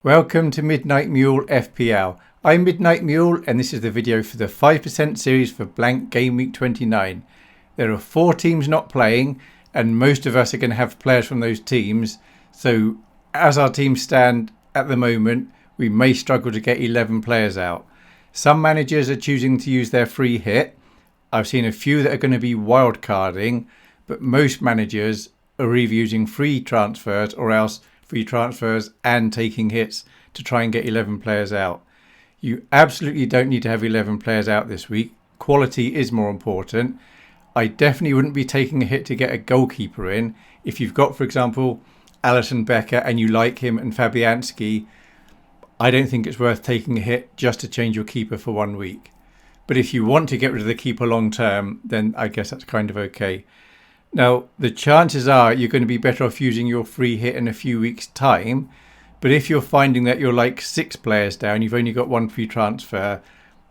Welcome to Midnight Mule FPL. I'm Midnight Mule and this is the video for the 5% series for Blank Gameweek 29. There are 4 teams not playing and most of us are going to have players from those teams. So as our teams stand at the moment, we may struggle to get 11 players out. Some managers are choosing to use their free hit. I've seen a few that are going to be wildcarding, but most managers are either using free transfers or else free transfers and taking hits to try and get 11 players out. You absolutely don't need to have 11 players out this week. Quality is more important. I definitely wouldn't be taking a hit to get a goalkeeper in. If you've got, for example, Alisson Becker and you like him and Fabianski, I don't think it's worth taking a hit just to change your keeper for 1 week. But if you want to get rid of the keeper long term, then I guess that's kind of okay. Now, the chances are you're going to be better off using your free hit in a few weeks' time. But if you're finding that you're like 6 players down, you've only got 1 free transfer,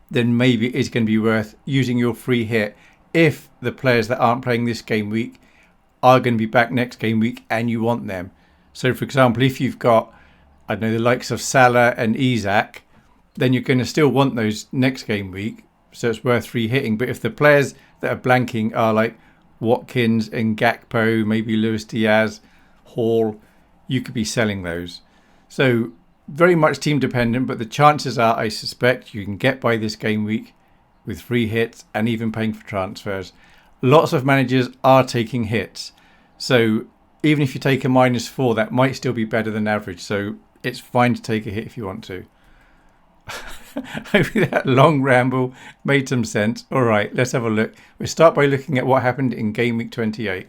then maybe it's going to be worth using your free hit if the players that aren't playing this game week are going to be back next game week and you want them. So, for example, if you've got, I don't know, the likes of Salah and Isak, then you're going to still want those next game week. So it's worth free hitting. But if the players that are blanking are like Watkins and Gakpo, maybe Luis Diaz, Hall, you could be selling those. So very much team dependent, but the chances are, I suspect, you can get by this game week with free hits and even paying for transfers. Lots of managers are taking hits. So even if you take a -4, that might still be better than average. So it's fine to take a hit if you want to. Hopefully that long ramble made some sense. All right, let's have a look. We'll start by looking at what happened in Game Week 28.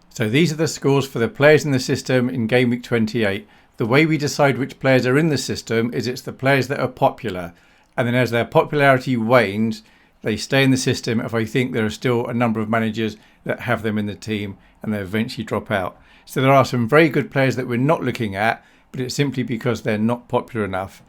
So these are the scores for the players in the system in Game Week 28. The way we decide which players are in the system is it's the players that are popular. And then as their popularity wanes, they stay in the system if I think there are still a number of managers that have them in the team and they eventually drop out. So there are some very good players that we're not looking at, but it's simply because they're not popular enough.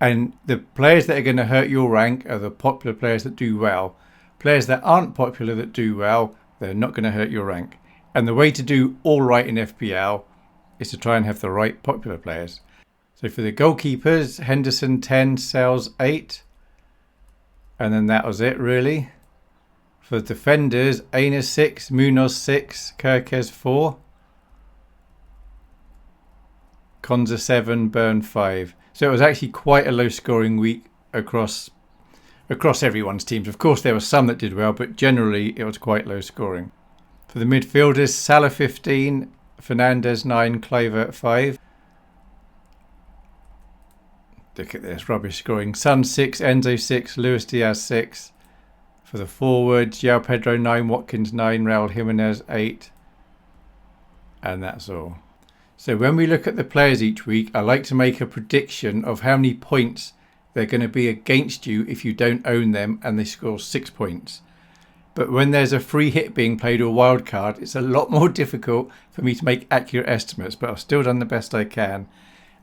And the players that are going to hurt your rank are the popular players that do well. Players that aren't popular that do well, they're not going to hurt your rank. And the way to do all right in FPL is to try and have the right popular players. So for the goalkeepers, Henderson 10, Sales 8. And then that was it really. For the defenders, Aina 6, Munoz 6, Kirkes 4. Konza 7, Burn 5. So it was actually quite a low scoring week across everyone's teams. Of course, there were some that did well, but generally it was quite low scoring. For the midfielders, Salah 15, Fernandez 9, Kluivert 5. Look at this, rubbish scoring. Son 6, Enzo 6, Luis Diaz 6. For the forwards, João Pedro 9, Watkins 9, Raul Jimenez 8. And that's all. So when we look at the players each week, I like to make a prediction of how many points they're going to be against you if you don't own them and they score 6 points. But when there's a free hit being played or wild card, it's a lot more difficult for me to make accurate estimates, but I've still done the best I can.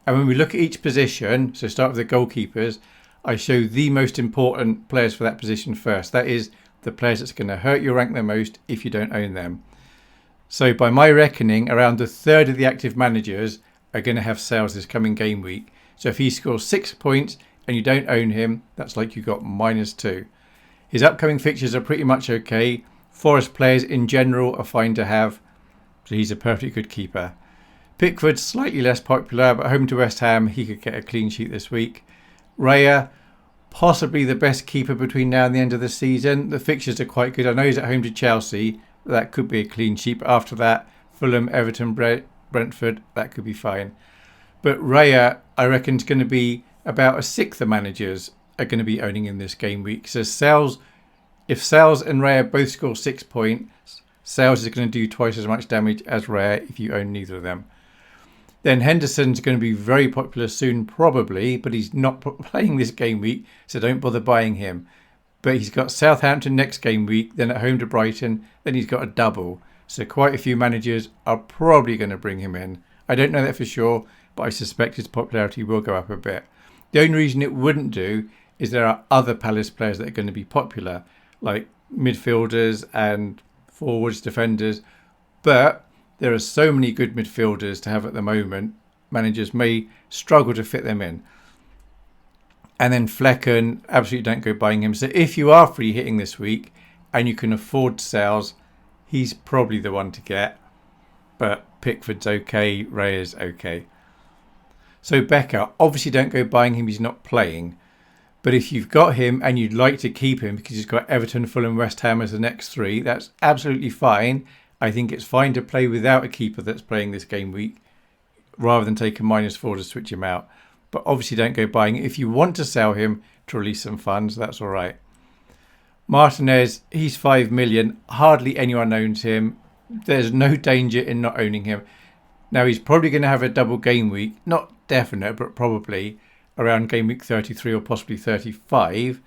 And when we look at each position, so start with the goalkeepers, I show the most important players for that position first. That is the players that's going to hurt your rank the most if you don't own them. So by my reckoning, around a third of the active managers are going to have Sales this coming game week. So if he scores 6 points and you don't own him, that's like you got -2. His upcoming fixtures are pretty much okay. Forest players in general are fine to have. So he's a perfectly good keeper. Pickford's slightly less popular, but home to West Ham, he could get a clean sheet this week. Raya, possibly the best keeper between now and the end of the season. The fixtures are quite good. I know he's at home to Chelsea. That could be a clean sheet. But after that, Fulham, Everton, Brentford, that could be fine. But Raya, I reckon, is going to be about a sixth of managers are going to be owning in this game week. So if Sales and Raya both score 6 points, Sales is going to do twice as much damage as Raya if you own neither of them. Then Henderson's going to be very popular soon, probably, but he's not playing this game week, so don't bother buying him. But he's got Southampton next game week, then at home to Brighton, then he's got a double. So quite a few managers are probably going to bring him in. I don't know that for sure, but I suspect his popularity will go up a bit. The only reason it wouldn't do is there are other Palace players that are going to be popular, like midfielders and forwards, defenders. But there are so many good midfielders to have at the moment. managers may struggle to fit them in. And then Flecken, absolutely don't go buying him. So if you are free hitting this week and you can afford sales, he's probably the one to get. But Pickford's okay, Reyes okay. So Becker, obviously don't go buying him, he's not playing. But if you've got him and you'd like to keep him because he's got Everton, Fulham, West Ham as the next 3, that's absolutely fine. I think it's fine to play without a keeper that's playing this game week rather than take a -4 to switch him out. But obviously don't go buying it. If you want to sell him to release some funds, that's all right. Martinez, he's 5 million. Hardly anyone owns him. There's no danger in not owning him. Now, he's probably going to have a double game week. Not definite, but probably around game week 33 or possibly 35.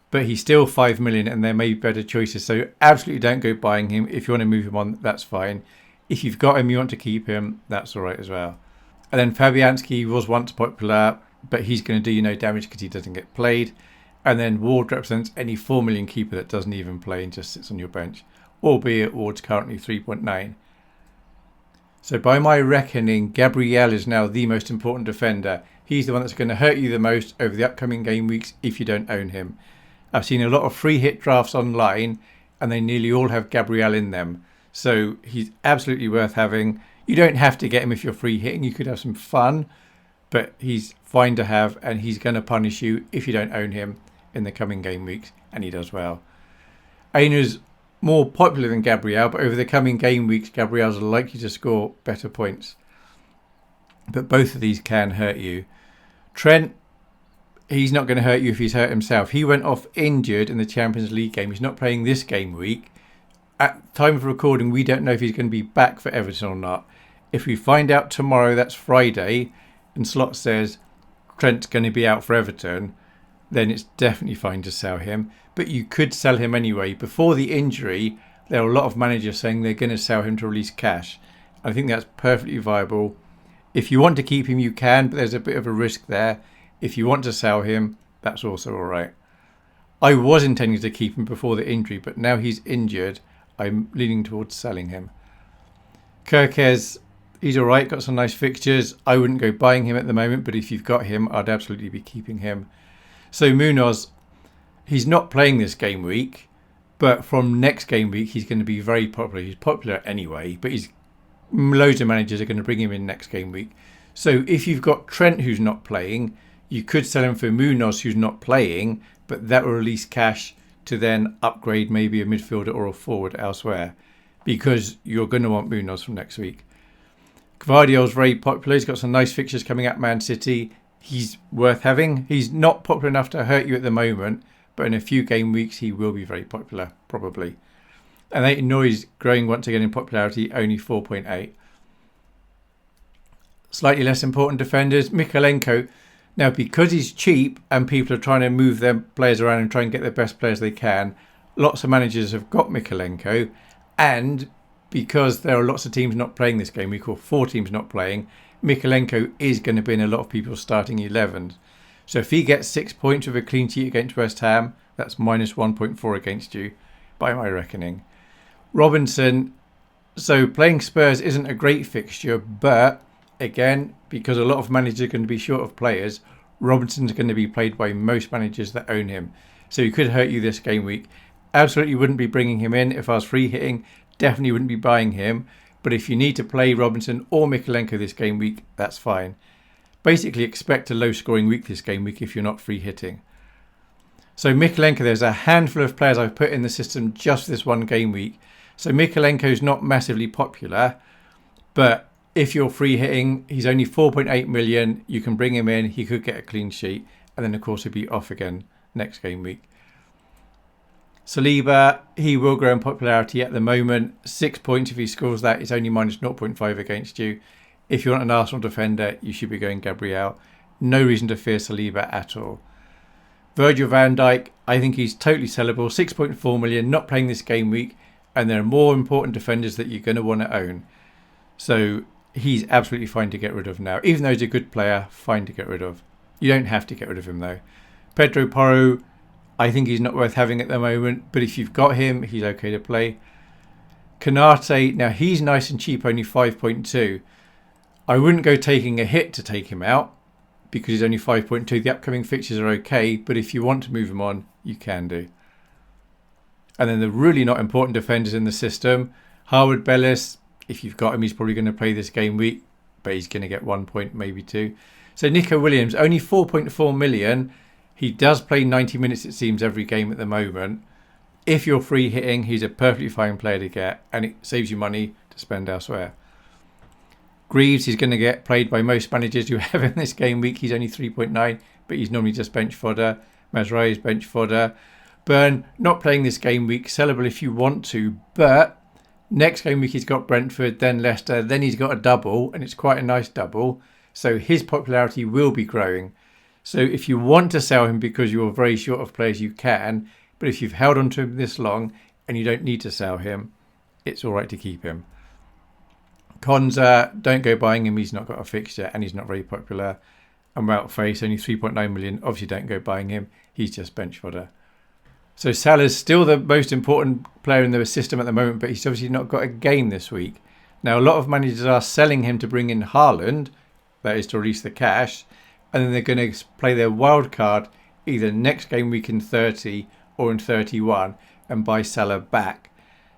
But he's still 5 million and there may be better choices. So absolutely don't go buying him. If you want to move him on, that's fine. If you've got him, you want to keep him, that's all right as well. And then Fabianski was once popular, but he's going to do you no damage because he doesn't get played. And then Ward represents any 4 million keeper that doesn't even play and just sits on your bench, albeit Ward's currently 3.9. So by my reckoning, Gabriel is now the most important defender. He's the one that's going to hurt you the most over the upcoming game weeks if you don't own him. I've seen a lot of free hit drafts online and they nearly all have Gabriel in them. So he's absolutely worth having. You don't have to get him if you're free hitting. You could have some fun, but he's fine to have and he's going to punish you if you don't own him in the coming game weeks, and he does well. Ainer's more popular than Gabriel, but over the coming game weeks, Gabriel's likely to score better points. But both of these can hurt you. Trent, he's not going to hurt you if he's hurt himself. He went off injured in the Champions League game. He's not playing this game week. At time of recording, we don't know if he's going to be back for Everton or not. If we find out tomorrow, that's Friday, and Slot says Trent's going to be out for Everton, then it's definitely fine to sell him. But you could sell him anyway. Before the injury, there are a lot of managers saying they're going to sell him to release cash. I think that's perfectly viable. If you want to keep him, you can, but there's a bit of a risk there. If you want to sell him, that's also all right. I was intending to keep him before the injury, but now he's injured, I'm leaning towards selling him. Kirkes, he's all right, got some nice fixtures. I wouldn't go buying him at the moment, but if you've got him, I'd absolutely be keeping him. So Munoz, he's not playing this game week, but from next game week, he's going to be very popular. He's popular anyway, but loads of managers are going to bring him in next game week. So if you've got Trent who's not playing, you could sell him for Munoz who's not playing, but that will release cash to then upgrade maybe a midfielder or a forward elsewhere, because you're going to want Munoz from next week. Gvardiol's very popular. He's got some nice fixtures coming at Man City. He's worth having. He's not popular enough to hurt you at the moment, but in a few game weeks he will be very popular, probably. And Aiton Noyes growing once again in popularity, only 4.8. Slightly less important defenders, Mykolenko. Now, because he's cheap and people are trying to move their players around and try and get the best players they can, lots of managers have got Mykolenko. And because there are lots of teams not playing this game week, or 4 teams not playing, Mykolenko is going to be in a lot of people's starting 11s. So if he gets 6 points with a clean sheet against West Ham, that's minus 1.4 against you, by my reckoning. Robinson, so playing Spurs isn't a great fixture, but again, because a lot of managers are going to be short of players, Robinson's going to be played by most managers that own him. So he could hurt you this game week. Absolutely wouldn't be bringing him in if I was free hitting. Definitely wouldn't be buying him. But if you need to play Robinson or Mykolenko this game week, that's fine. Basically expect a low scoring week this game week if you're not free hitting. So Mykolenko, there's a handful of players I've put in the system just this one game week. So Mykolenko's not massively popular, but if you're free hitting, he's only 4.8 million. You can bring him in. He could get a clean sheet. And then, of course, he'll be off again next game week. Saliba, he will grow in popularity at the moment. 6 points if he scores that. It's only minus 0.5 against you. If you want an Arsenal defender, you should be going Gabriel. No reason to fear Saliba at all. Virgil van Dijk, I think he's totally sellable. 6.4 million, not playing this game week. And there are more important defenders that you're going to want to own. So he's absolutely fine to get rid of now. Even though he's a good player, fine to get rid of. You don't have to get rid of him though. Pedro Porro, I think he's not worth having at the moment, but if you've got him, he's okay to play. Canate, now he's nice and cheap, only 5.2. I wouldn't go taking a hit to take him out because he's only 5.2. The upcoming fixtures are okay, but if you want to move him on, you can do. And then the really not important defenders in the system, Harwood Bellis, if you've got him, he's probably going to play this game week, but he's going to get 1 point, maybe 2. So Nico Williams, only 4.4 million. He does play 90 minutes, it seems, every game at the moment. If you're free hitting, he's a perfectly fine player to get, and it saves you money to spend elsewhere. Greaves is going to get played by most managers who have in this game week. He's only 3.9, but he's normally just bench fodder. Mazraoui is bench fodder. Burn, not playing this game week. Sellable if you want to, but next game week he's got Brentford, then Leicester, then he's got a double, and it's quite a nice double. So his popularity will be growing. So if you want to sell him because you're very short of players, you can. But if you've held on to him this long and you don't need to sell him, it's all right to keep him. Konza, don't go buying him. He's not got a fixture and he's not very popular. And Wout Face, only 3.9 million. Obviously, don't go buying him. He's just bench fodder. So Salah's still the most important player in the system at the moment, but he's obviously not got a game this week. Now, a lot of managers are selling him to bring in Haaland, that is to release the cash, and then they're going to play their wild card either next game week in 30 or in 31 and buy Salah back.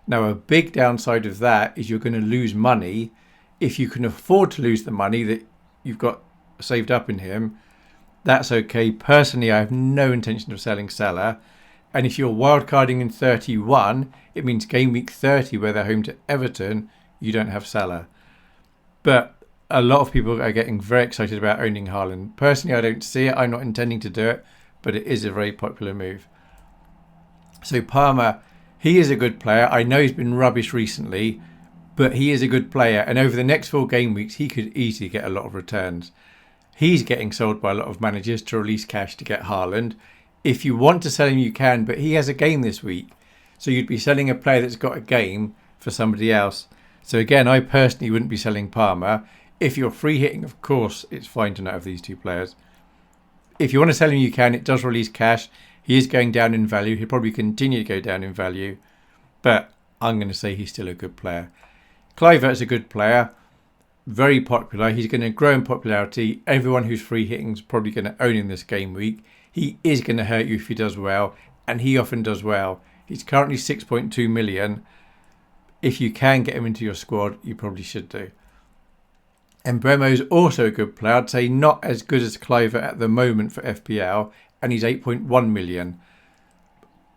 Now, a big downside of that is you're going to lose money. If you can afford to lose the money that you've got saved up in him, that's okay. Personally, I have no intention of selling Salah. And if you're wildcarding in 31, it means game week 30, where they're home to Everton, you don't have Salah. But a lot of people are getting very excited about owning Haaland. Personally, I don't see it. I'm not intending to do it, but it is a very popular move. So Palmer, he is a good player. I know he's been rubbish recently, but he is a good player. And over the next 4 game weeks, he could easily get a lot of returns. He's getting sold by a lot of managers to release cash to get Haaland. If you want to sell him, you can, but he has a game this week. So you'd be selling a player that's got a game for somebody else. So again, I personally wouldn't be selling Palmer. If you're free hitting, of course, it's fine to not have these 2 players. If you want to sell him, you can. It does release cash. He is going down in value. He'll probably continue to go down in value. But I'm going to say he's still a good player. Kluivert is a good player. Very popular. He's going to grow in popularity. Everyone who's free hitting is probably going to own him this game week. He is going to hurt you if he does well, and he often does well. He's currently 6.2 million. If you can get him into your squad, you probably should do. And Bremo's also a good player. I'd say not as good as Kluivert at the moment for FPL, and he's 8.1 million.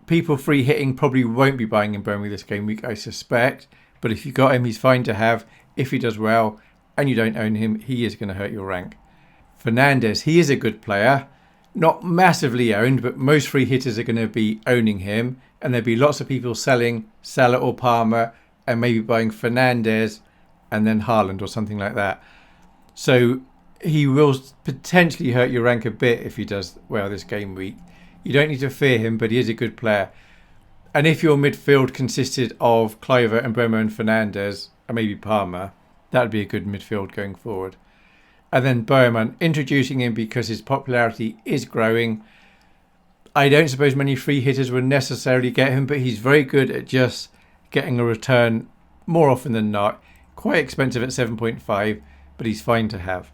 People free hitting probably won't be buying in Bremo this game week, I suspect. But if you got him, he's fine to have. If he does well and you don't own him, he is going to hurt your rank. Fernandes, he is a good player. Not massively owned, but most free hitters are going to be owning him. And there'll be lots of people selling Salah or Palmer and maybe buying Fernandes and then Haaland or something like that. So he will potentially hurt your rank a bit if he does well this game week. You don't need to fear him, but he is a good player. And if your midfield consisted of Kluivert and Bremo and Fernandes and maybe Palmer, that would be a good midfield going forward. And then Bowman, introducing him because his popularity is growing. I don't suppose many free hitters would necessarily get him, but he's very good at just getting a return more often than not. Quite expensive at 7.5, but he's fine to have.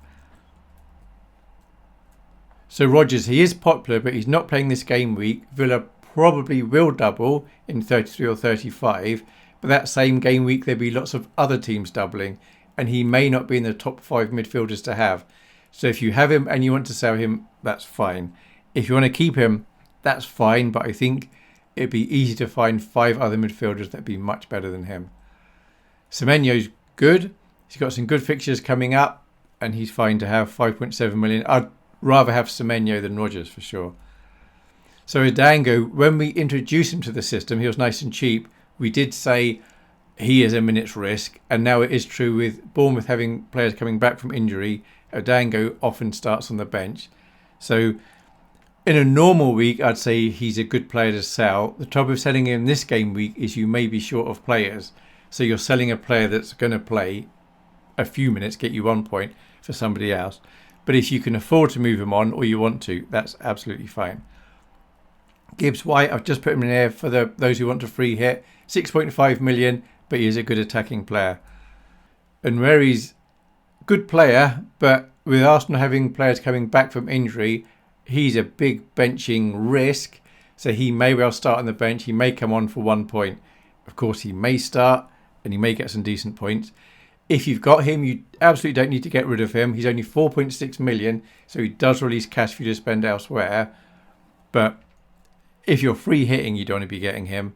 So Rodgers, he is popular, but he's not playing this game week. Villa probably will double in 33 or 35, but that same game week there'll be lots of other teams doubling, and he may not be in the top 5 midfielders to have. So if you have him and you want to sell him, that's fine. If you want to keep him, that's fine, but I think it'd be easy to find 5 other midfielders that'd be much better than him. Semenyo's good. He's got some good fixtures coming up, and he's fine to have 5.7 million. I'd rather have Semenyo than Rodgers for sure. So Adango, when we introduced him to the system, he was nice and cheap. We did say he is a minute's risk, and now it is true with Bournemouth having players coming back from injury. Adango often starts on the bench. So in a normal week, I'd say he's a good player to sell. The trouble with selling him this game week is you may be short of players. So you're selling a player that's going to play a few minutes, get you 1 point for somebody else. But if you can afford to move him on or you want to, that's absolutely fine. Gibbs White, I've just put him in there for those who want to free hit. 6.5 million, but he is a good attacking player. And where he's Good player, but with Arsenal having players coming back from injury, he's a big benching risk. So he may well start on the bench. He may come on for 1 point. Of course, he may start and he may get some decent points. If you've got him, you absolutely don't need to get rid of him. He's only 4.6 million, so he does release cash for you to spend elsewhere. But if you're free hitting, you don't want to be getting him.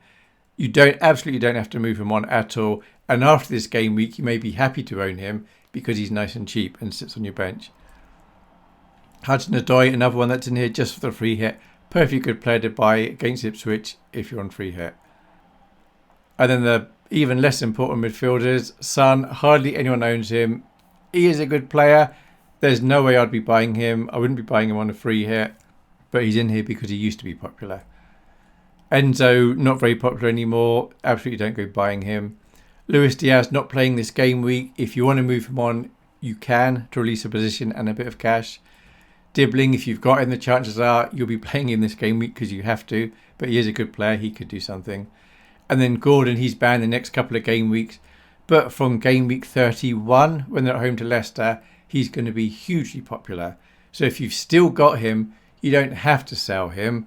You absolutely don't have to move him on at all. And after this game week, you may be happy to own him because he's nice and cheap and sits on your bench. Hudson-Odoi, another one that's in here just for the free hit. Perfectly good player to buy against Ipswich if you're on free hit. And then the even less important midfielders, Son, hardly anyone owns him. He is a good player. There's no way I'd be buying him. I wouldn't be buying him on a free hit, but he's in here because he used to be popular. Enzo, not very popular anymore. Absolutely don't go buying him. Luis Diaz, not playing this game week. If you want to move him on, you can to release a position and a bit of cash. Dibbling, if you've got him, the chances are you'll be playing him this game week because you have to, but he is a good player. He could do something. And then Gordon, he's banned the next couple of game weeks. But from game week 31, when they're at home to Leicester, he's going to be hugely popular. So if you've still got him, you don't have to sell him.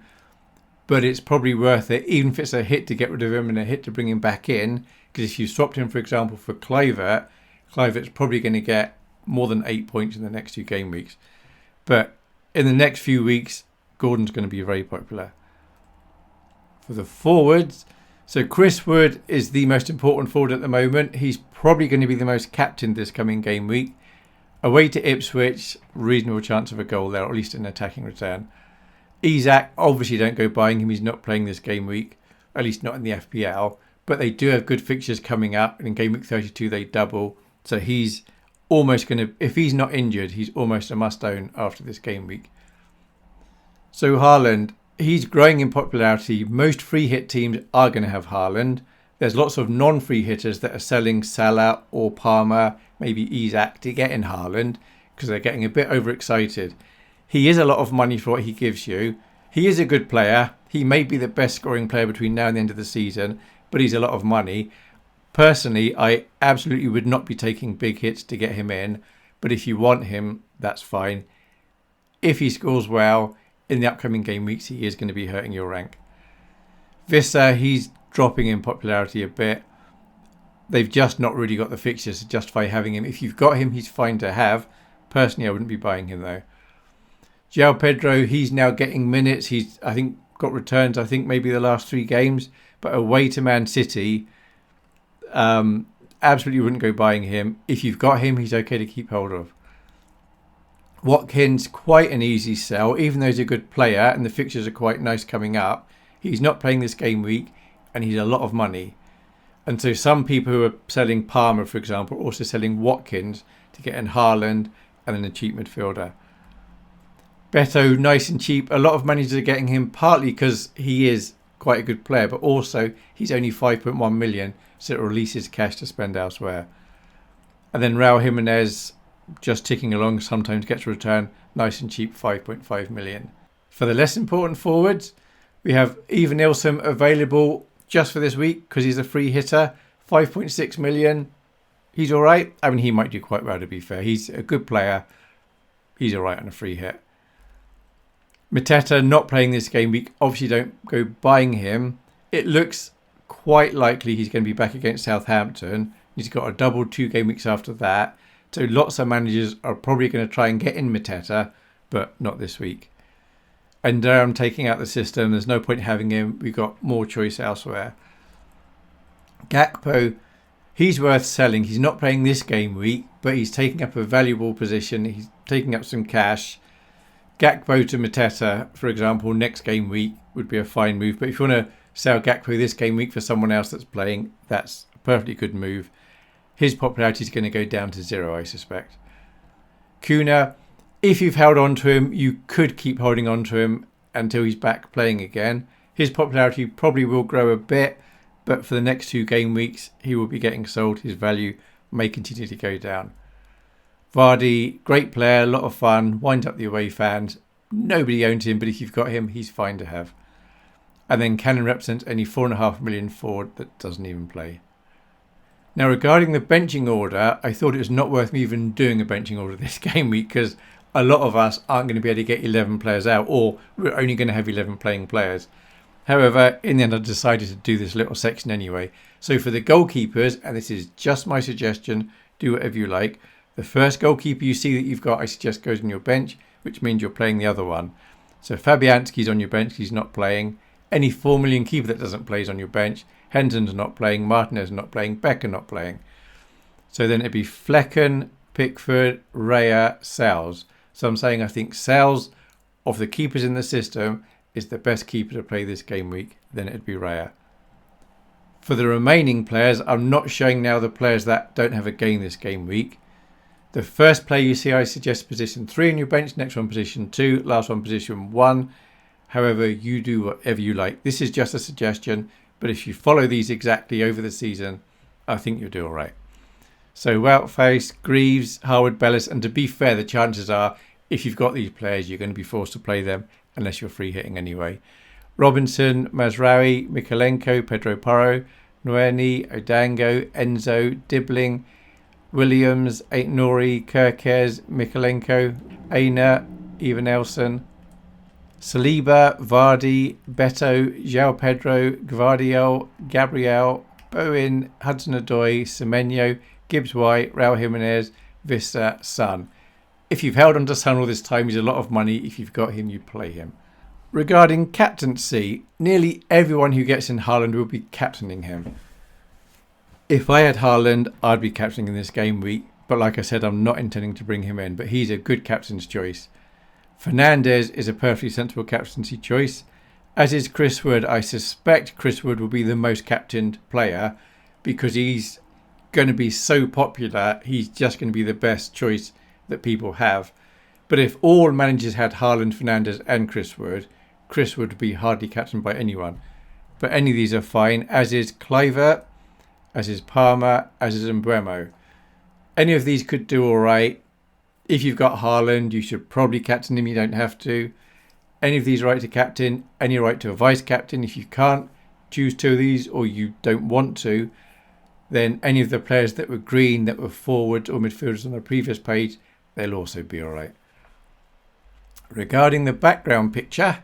But it's probably worth it, even if it's a hit to get rid of him and a hit to bring him back in. Because if you swapped him, for example, for Kluivert's probably going to get more than 8 points in the next 2 game weeks. But in the next few weeks, Gordon's going to be very popular. For the forwards, so Chris Wood is the most important forward at the moment. He's probably going to be the most captained this coming game week. Away to Ipswich, reasonable chance of a goal there, or at least an attacking return. Isak, obviously don't go buying him. He's not playing this game week, at least not in the FPL. But they do have good fixtures coming up. And in game week 32, they double. So he's almost going to, if he's not injured, he's almost a must-own after this game week. So Haaland, he's growing in popularity. Most free hit teams are going to have Haaland. There's lots of non-free hitters that are selling Salah or Palmer, maybe Isak, to get in Haaland because they're getting a bit overexcited. He is a lot of money for what he gives you. He is a good player. He may be the best scoring player between now and the end of the season, but he's a lot of money. Personally, I absolutely would not be taking big hits to get him in, but if you want him, that's fine. If he scores well in the upcoming game weeks, he is going to be hurting your rank. Visser, he's dropping in popularity a bit. They've just not really got the fixtures to justify having him. If you've got him, he's fine to have. Personally, I wouldn't be buying him though. João Pedro, he's now getting minutes. He's, I think, got returns, maybe the last 3 games. But away to Man City, absolutely wouldn't go buying him. If you've got him, he's okay to keep hold of. Watkins, quite an easy sell, even though he's a good player and the fixtures are quite nice coming up. He's not playing this game week and he's a lot of money. And so some people who are selling Palmer, for example, are also selling Watkins to get in Haaland and then a cheap midfielder. Beto, nice and cheap. A lot of managers are getting him partly because he is quite a good player, but also he's only 5.1 million, so it releases cash to spend elsewhere. And then Raul Jimenez, just ticking along, sometimes gets a return, nice and cheap, 5.5 million. For the less important forwards, we have Ivan Nilsson available just for this week because he's a free hitter, 5.6 million. He's all right. I mean, he might do quite well, to be fair. He's a good player. He's all right on a free hit. Mateta not playing this game week. Obviously, don't go buying him. It looks quite likely he's going to be back against Southampton. He's got a double 2 game weeks after that. So lots of managers are probably going to try and get in Mateta, but not this week. And I'm taking out the system. There's no point having him. We've got more choice elsewhere. Gakpo, he's worth selling. He's not playing this game week, but he's taking up a valuable position. He's taking up some cash. Gakpo to Mateta, for example, next game week would be a fine move. But if you want to sell Gakpo this game week for someone else that's playing, that's a perfectly good move. His popularity is going to go down to 0, I suspect. Kuna, if you've held on to him, you could keep holding on to him until he's back playing again. His popularity probably will grow a bit, but for the next 2 game weeks, he will be getting sold. His value may continue to go down. Vardy, great player, a lot of fun, wind up the away fans. Nobody owns him, but if you've got him, he's fine to have. And then Cannon represents only 4.5 million forward that doesn't even play. Now, regarding the benching order, I thought it was not worth me even doing a benching order this game week because a lot of us aren't going to be able to get 11 players out, or we're only going to have 11 playing players. However, in the end, I decided to do this little section anyway. So for the goalkeepers, and this is just my suggestion, do whatever you like. The first goalkeeper you see that you've got, I suggest goes on your bench, which means you're playing the other one. So Fabianski's on your bench, he's not playing. Any 4 million keeper that doesn't play is on your bench. Henton's not playing, Martinez not playing, Becker not playing. So then it'd be Flecken, Pickford, Raya, Sales. So I'm saying I think Sales, of the keepers in the system, is the best keeper to play this game week. Then it'd be Raya. For the remaining players, I'm not showing now the players that don't have a game this game week. The first player you see, I suggest position 3 on your bench, next one position 2, last one position 1. However, you do whatever you like. This is just a suggestion, but if you follow these exactly over the season, I think you'll do all right. So Woutface, Greaves, Harwood, Bellis, and to be fair, the chances are if you've got these players, you're going to be forced to play them unless you're free hitting anyway. Robinson, Mazraoui, Mikalenko, Pedro Porro, Noeni, Odango, Enzo, Dibbling, Williams, Aitnori, Kirkez, Mikalenko, Aina, Eva Nelson, Saliba, Vardy, Beto, João Pedro, Gvardiol, Gabriel, Bowen, Hudson-Odoi, Semenyo, Gibbs-White, Raul Jimenez, Vista, Son. If you've held on to Son all this time, he's a lot of money. If you've got him, you play him. Regarding captaincy, nearly everyone who gets in Haaland will be captaining him. If I had Haaland, I'd be captaining in this game week. But like I said, I'm not intending to bring him in. But he's a good captain's choice. Fernandes is a perfectly sensible captaincy choice. As is Chris Wood. I suspect Chris Wood will be the most captained player because he's going to be so popular. He's just going to be the best choice that people have. But if all managers had Haaland, Fernandes and Chris Wood would be hardly captained by anyone. But any of these are fine, as is Kluivert, as is Palmer, as is Mbeumo. Any of these could do all right. If you've got Haaland, you should probably captain him. You don't have to. Any of these right to captain, any right to a vice captain. If you can't choose 2 of these or you don't want to, then any of the players that were green, that were forwards or midfielders on the previous page, they'll also be all right. Regarding the background picture,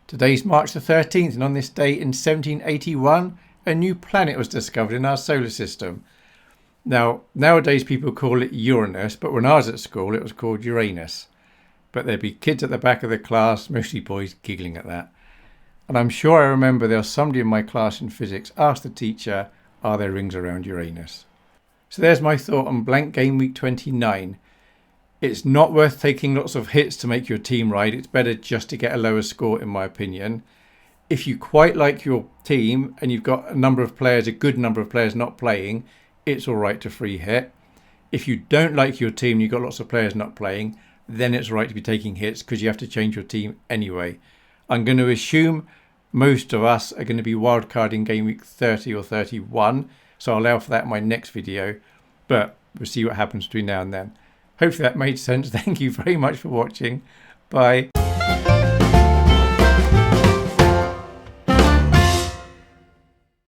today's March the 13th, and on this day in 1781, a new planet was discovered in our solar system. Now, nowadays people call it Uranus, but when I was at school it was called Uranus. But there'd be kids at the back of the class, mostly boys, giggling at that. And I'm sure I remember there was somebody in my class in physics asked the teacher, are there rings around Uranus? So there's my thought on Blank Game Week 29. It's not worth taking lots of hits to make your team ride. It's better just to get a lower score, in my opinion. If you quite like your team and you've got a good number of players not playing, it's all right to free hit. If you don't like your team and you've got lots of players not playing, then it's right to be taking hits because you have to change your team anyway. I'm going to assume most of us are going to be wildcarding game week 30 or 31, so I'll allow for that in my next video, but we'll see what happens between now and then. Hopefully that made sense. Thank you very much for watching. Bye.